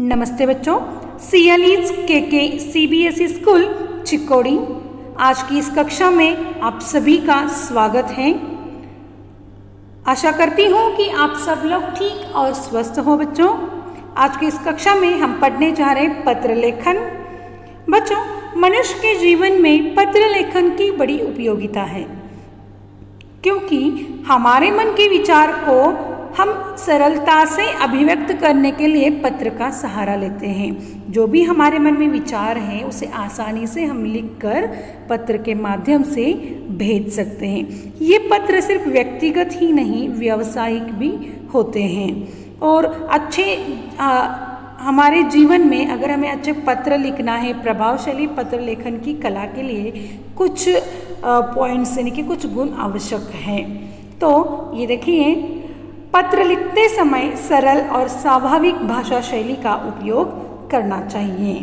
नमस्ते बच्चों, CLE's KK CBSE school Chikodi. आज की इस कक्षा में आप सभी का स्वागत है। आशा करती हूँ कि आप सब लोग ठीक और स्वस्थ हो। बच्चों, आज की इस कक्षा में हम पढ़ने जा रहे हैं पत्र लेखन। बच्चों, मनुष्य के जीवन में पत्र लेखन की बड़ी उपयोगिता है, क्योंकि हमारे मन के विचार को हम सरलता से अभिव्यक्त करने के लिए पत्र का सहारा लेते हैं। जो भी हमारे मन में विचार हैं उसे आसानी से हम लिखकर पत्र के माध्यम से भेज सकते हैं। ये पत्र सिर्फ व्यक्तिगत ही नहीं, व्यावसायिक भी होते हैं। और हमारे जीवन में अगर हमें अच्छे पत्र लिखना है, प्रभावशाली पत्र लेखन की कला के लिए कुछ पॉइंट्स यानी कि कुछ गुण आवश्यक हैं। तो ये देखिए, पत्र लिखते समय सरल और स्वाभाविक भाषा शैली का उपयोग करना चाहिए।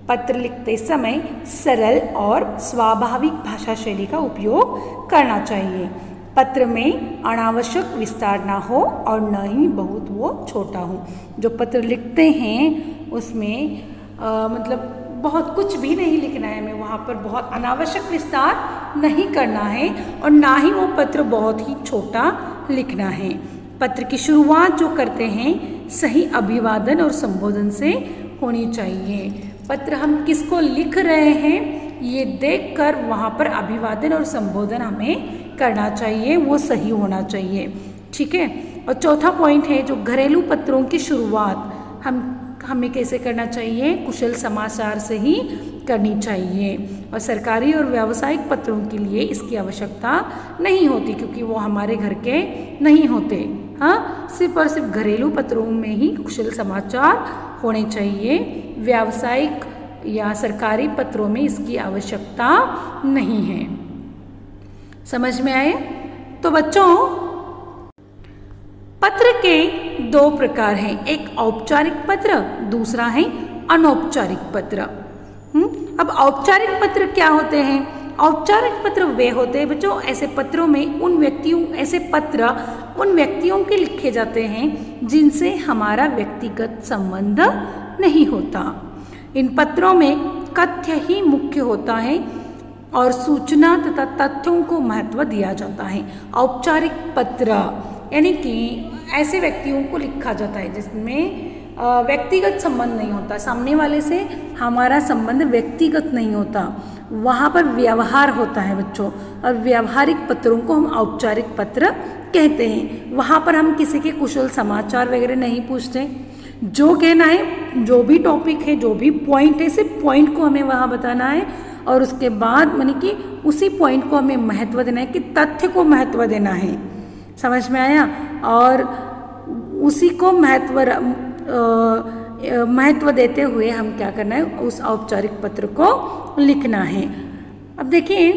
पत्र लिखते समय सरल और स्वाभाविक भाषा शैली का उपयोग करना चाहिए। पत्र में अनावश्यक विस्तार ना हो और न ही बहुत वो छोटा हो। जो पत्र लिखते हैं उसमें मतलब बहुत कुछ भी नहीं लिखना है हमें, वहाँ पर बहुत अनावश्यक विस्तार नहीं करना है और ना ही वो पत्र बहुत ही छोटा लिखना है। पत्र की शुरुआत जो करते हैं सही अभिवादन और संबोधन से होनी चाहिए। पत्र हम किसको लिख रहे हैं ये देखकर वहाँ पर अभिवादन और संबोधन हमें करना चाहिए, वो सही होना चाहिए। ठीक है। और चौथा पॉइंट है जो घरेलू पत्रों की शुरुआत हमें कैसे करना चाहिए, कुशल समाचार से ही करनी चाहिए। और सरकारी और व्यावसायिक पत्रों के लिए इसकी आवश्यकता नहीं होती, क्योंकि वो हमारे घर के नहीं होते। हाँ, सिर्फ और सिर्फ घरेलू पत्रों में ही कुशल समाचार होने चाहिए। व्यावसायिक या सरकारी पत्रों में इसकी आवश्यकता नहीं है। समझ में आए? तो बच्चों, पत्र के दो प्रकार हैं, एक औपचारिक पत्र, दूसरा है अनौपचारिक पत्र। अब औपचारिक पत्र क्या होते हैं? औपचारिक पत्र वे होते हैं बच्चों, ऐसे पत्रों में ऐसे पत्र उन व्यक्तियों के लिखे जाते हैं जिनसे हमारा व्यक्तिगत संबंध नहीं होता। इन पत्रों में कथ्य ही मुख्य होता है और सूचना तथा तथ्यों को महत्व दिया जाता है। औपचारिक पत्र यानी कि ऐसे व्यक्तियों को लिखा जाता है जिसमें व्यक्तिगत संबंध नहीं होता, सामने वाले से हमारा संबंध व्यक्तिगत नहीं होता, वहाँ पर व्यवहार होता है बच्चों। और व्यावहारिक पत्रों को हम औपचारिक पत्र कहते हैं। वहाँ पर हम किसी के कुशल समाचार वगैरह नहीं पूछते। जो कहना है, जो भी टॉपिक है, जो भी पॉइंट है, सिर्फ पॉइंट को हमें वहाँ बताना है और उसके बाद माने कि उसी पॉइंट को हमें महत्व देना है, कि तथ्य को महत्व देना है। समझ में आया? और उसी को महत्व देते हुए हम क्या करना है, उस औपचारिक पत्र को लिखना है। अब देखिए,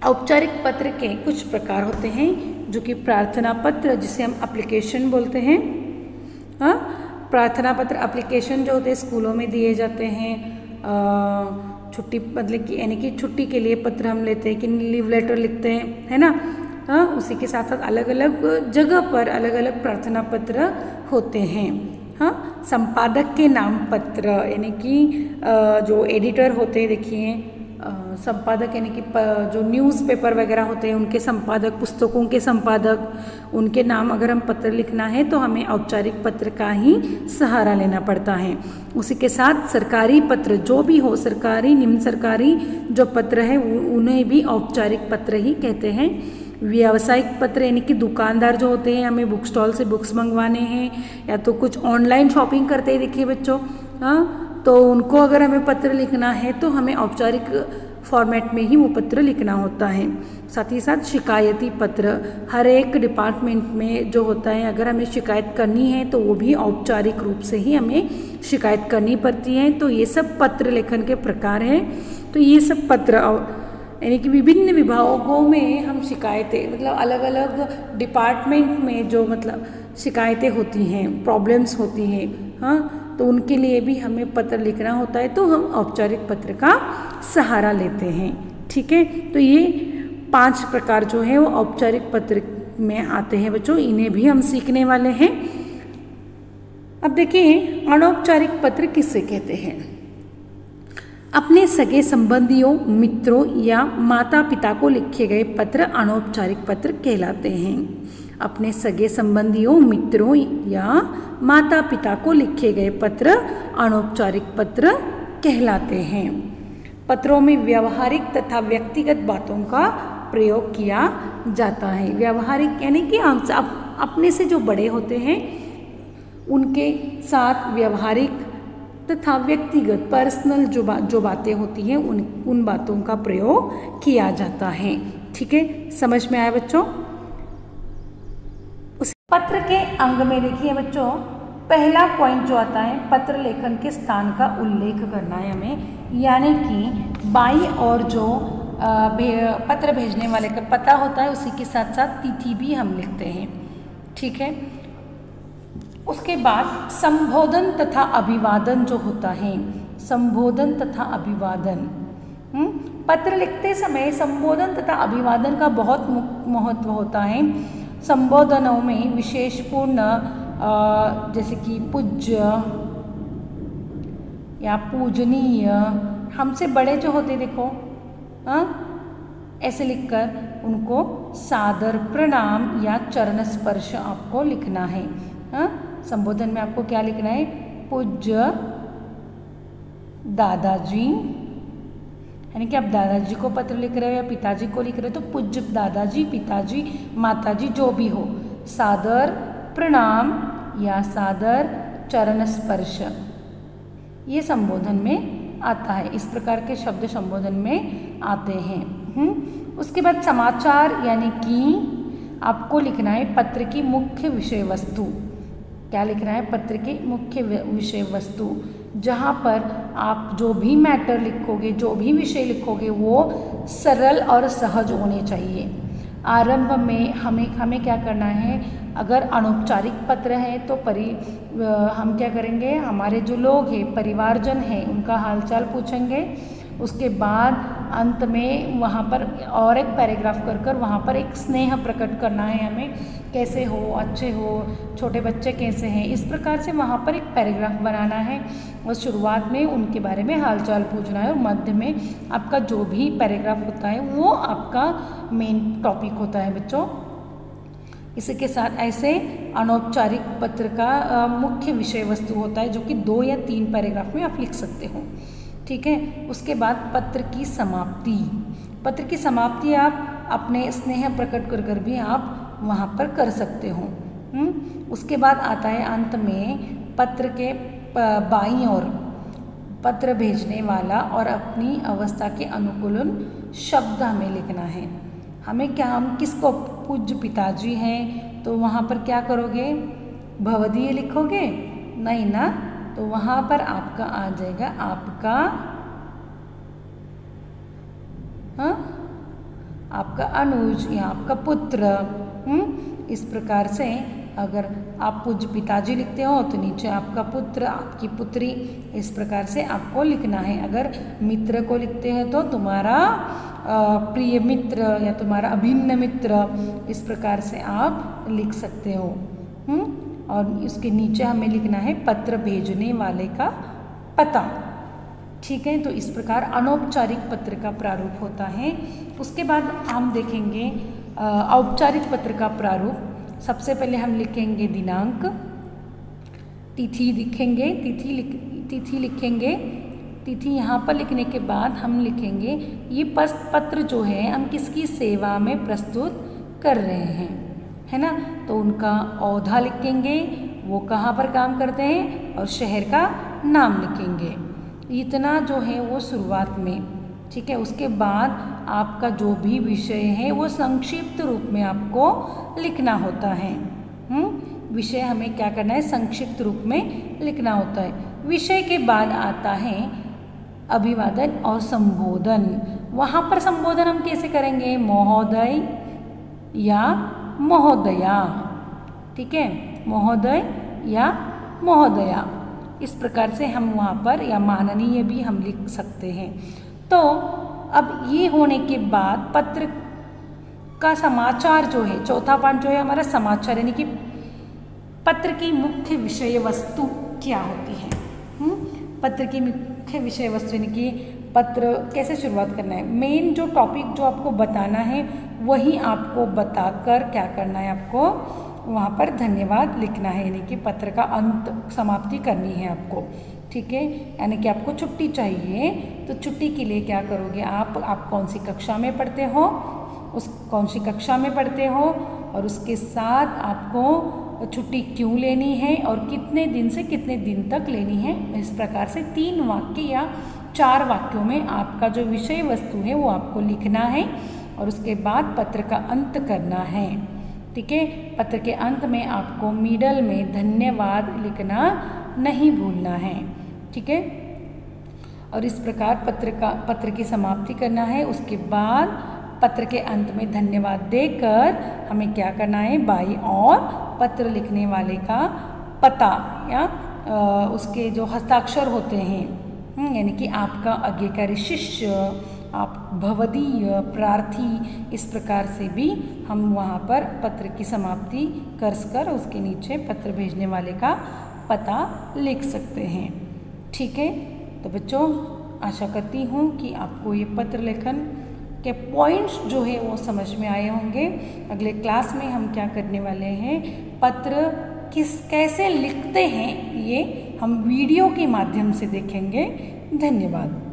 औपचारिक पत्र के कुछ प्रकार होते हैं, जो कि प्रार्थना पत्र, जिसे हम एप्लीकेशन बोलते हैं। हाँ, प्रार्थना पत्र एप्लीकेशन जो होते हैं स्कूलों में दिए जाते हैं। छुट्टी मतलब कि यानी कि छुट्टी के लिए पत्र हम लेते हैं, कि लीव लेटर लिखते हैं, है ना। हाँ, उसी के साथ साथ अलग अलग जगह पर अलग अलग प्रार्थना पत्र होते हैं। हाँ, संपादक के नाम पत्र यानी कि जो एडिटर होते हैं, देखिए संपादक यानी कि जो न्यूज़पेपर वगैरह होते हैं उनके संपादक, पुस्तकों के संपादक, उनके नाम अगर हम पत्र लिखना है तो हमें औपचारिक पत्र का ही सहारा लेना पड़ता है। उसी के साथ सरकारी पत्र जो भी हो, सरकारी निम्न सरकारी जो पत्र है उन्हें भी औपचारिक पत्र ही कहते हैं। व्यावसायिक पत्र यानी कि दुकानदार जो होते हैं, हमें बुक स्टॉल से बुक्स मंगवाने हैं या तो कुछ ऑनलाइन शॉपिंग करते हैं, देखिए बच्चों। हाँ, तो उनको अगर हमें पत्र लिखना है तो हमें औपचारिक फॉर्मेट में ही वो पत्र लिखना होता है। साथ ही साथ शिकायती पत्र, हर एक डिपार्टमेंट में जो होता है, अगर हमें शिकायत करनी है तो वो भी औपचारिक रूप से ही हमें शिकायत करनी पड़ती है। तो ये सब पत्र लेखन के प्रकार हैं। तो ये सब पत्र यानी कि विभिन्न विभागों में हम शिकायतें, मतलब अलग अलग डिपार्टमेंट में जो मतलब शिकायतें होती हैं, प्रॉब्लम्स होती हैं, हाँ, तो उनके लिए भी हमें पत्र लिखना होता है, तो हम औपचारिक पत्र का सहारा लेते हैं। ठीक है। तो ये 5 प्रकार जो है वो औपचारिक पत्र में आते हैं बच्चों, इन्हें भी हम सीखने वाले हैं। अब देखिए अनौपचारिक पत्र किससे कहते हैं। अपने सगे संबंधियों, मित्रों या माता पिता को लिखे गए पत्र अनौपचारिक पत्र कहलाते हैं। अपने सगे संबंधियों, मित्रों या माता पिता को लिखे गए पत्र अनौपचारिक पत्र कहलाते हैं। पत्रों में व्यावहारिक तथा व्यक्तिगत बातों का प्रयोग किया जाता है। व्यावहारिक यानी कि हम अपने से जो बड़े होते हैं उनके साथ व्यवहारिक तथा व्यक्तिगत पर्सनल जो बातें होती हैं उन बातों का प्रयोग किया जाता है। ठीक है, समझ में आया बच्चों। उस पत्र के अंग में देखिए बच्चों, पहला पॉइंट जो आता है पत्र लेखन के स्थान का उल्लेख करना है हमें, यानी कि बाईं ओर जो पत्र भेजने वाले का पता होता है उसी के साथ साथ तिथि भी हम लिखते हैं। ठीक है, उसके बाद संबोधन तथा अभिवादन जो होता है, संबोधन तथा अभिवादन, पत्र लिखते समय संबोधन तथा अभिवादन का बहुत महत्व होता है। संबोधनों में विशेषपूर्ण जैसे कि पूज्य या पूजनीय, हमसे बड़े जो होते देखो ऐसे लिखकर उनको सादर प्रणाम या चरण स्पर्श आपको लिखना है। संबोधन में आपको क्या लिखना है, पूज्य दादाजी, यानी कि आप दादाजी को पत्र लिख रहे हो या पिताजी को लिख रहे हो तो पूज्य दादाजी, पिताजी, माताजी जो भी हो, सादर प्रणाम या सादर चरण स्पर्श, ये संबोधन में आता है। इस प्रकार के शब्द संबोधन में आते हैं। उसके बाद समाचार, यानी कि आपको लिखना है पत्र की मुख्य विषय वस्तु। क्या लिखना है, पत्र की मुख्य विषय वस्तु, जहाँ पर आप जो भी मैटर लिखोगे, जो भी विषय लिखोगे वो सरल और सहज होने चाहिए। आरंभ में हमें क्या करना है, अगर अनौपचारिक पत्र है तो हम क्या करेंगे, हमारे जो लोग हैं, परिवारजन हैं, उनका हालचाल पूछेंगे। उसके बाद अंत में वहाँ पर और एक पैराग्राफ कर वहाँ पर एक स्नेह प्रकट करना है हमें, कैसे हो, अच्छे हो, छोटे बच्चे कैसे हैं, इस प्रकार से वहाँ पर एक पैराग्राफ बनाना है। और शुरुआत में उनके बारे में हालचाल पूछना है और मध्य में आपका जो भी पैराग्राफ होता है वो आपका मेन टॉपिक होता है बच्चों। इसी के साथ ऐसे अनौपचारिक पत्र का मुख्य विषय वस्तु होता है जो कि 2 या 3 पैराग्राफ में आप लिख सकते हो। ठीक है, उसके बाद पत्र की समाप्ति। पत्र की समाप्ति आप अपने स्नेह प्रकट कर भी आप वहाँ पर कर सकते हो। उसके बाद आता है अंत में पत्र के बाईं ओर पत्र भेजने वाला और अपनी अवस्था के अनुकूल शब्द हमें लिखना है। हमें क्या, हम किसको, पूज्य पिताजी हैं तो वहाँ पर क्या करोगे, भवदीय लिखोगे नहीं ना, तो वहाँ पर आपका आ जाएगा आपका आपका अनुज या आपका पुत्र। इस प्रकार से अगर आप पूज्य पिताजी लिखते हो तो नीचे आपका पुत्र, आपकी पुत्री, इस प्रकार से आपको लिखना है। अगर मित्र को लिखते हैं तो तुम्हारा प्रिय मित्र या तुम्हारा अभिन्न मित्र, इस प्रकार से आप लिख सकते हो। और इसके नीचे हमें लिखना है पत्र भेजने वाले का पता। ठीक है, तो इस प्रकार अनौपचारिक पत्र का प्रारूप होता है। उसके बाद हम देखेंगे औपचारिक पत्र का प्रारूप। सबसे पहले हम लिखेंगे दिनांक, तिथि लिखेंगे, तिथि लिखेंगे। तिथि यहाँ पर लिखने के बाद हम लिखेंगे ये पत्र जो है हम किसकी सेवा में प्रस्तुत कर रहे हैं, है ना। तो उनका औहदा लिखेंगे, वो कहाँ पर काम करते हैं, और शहर का नाम लिखेंगे। इतना जो है वो शुरुआत में। ठीक है, उसके बाद आपका जो भी विषय है वो संक्षिप्त रूप में आपको लिखना होता है। विषय हमें क्या करना है, संक्षिप्त रूप में लिखना होता है। विषय के बाद आता है अभिवादन और संबोधन। वहाँ पर संबोधन हम कैसे करेंगे, महोदय या महोदया। ठीक है, महोदय या महोदया, इस प्रकार से हम वहाँ पर, या माननीय भी हम लिख सकते हैं। तो अब ये होने के बाद पत्र का समाचार जो है, चौथा पाठ जो है हमारा समाचार, यानी कि पत्र की मुख्य विषय वस्तु क्या होती है? पत्र की मुख्य विषय वस्तु यानी कि पत्र कैसे शुरुआत करना है, मेन जो टॉपिक जो आपको बताना है वही आपको बताकर क्या करना है, आपको वहाँ पर धन्यवाद लिखना है, यानी कि पत्र का अंत समाप्ति करनी है आपको। ठीक है, यानी कि आपको छुट्टी चाहिए तो छुट्टी के लिए क्या करोगे आप कौन सी कक्षा में पढ़ते हो, कौन सी कक्षा में पढ़ते हो और उसके साथ आपको छुट्टी क्यों लेनी है और कितने दिन से कितने दिन तक लेनी है। इस प्रकार से 3 वाक्य या 4 वाक्यों में आपका जो विषय वस्तु है वो आपको लिखना है और उसके बाद पत्र का अंत करना है। ठीक है, पत्र के अंत में आपको मिडल में धन्यवाद लिखना नहीं भूलना है। ठीक है, और इस प्रकार पत्र की समाप्ति करना है। उसके बाद पत्र के अंत में धन्यवाद देकर हमें क्या करना है, बाईं ओर पत्र लिखने वाले का पता या उसके जो हस्ताक्षर होते हैं, यानी कि आपका आज्ञाकारी शिष्य, आप भवदीय प्रार्थी, इस प्रकार से भी हम वहाँ पर पत्र की समाप्ति कर उसके नीचे पत्र भेजने वाले का पता लिख सकते हैं। ठीक है, तो बच्चों आशा करती हूँ कि आपको ये पत्र लेखन के पॉइंट्स जो है वो समझ में आए होंगे। अगले क्लास में हम क्या करने वाले हैं, पत्र कैसे लिखते हैं ये हम वीडियो के माध्यम से देखेंगे। धन्यवाद।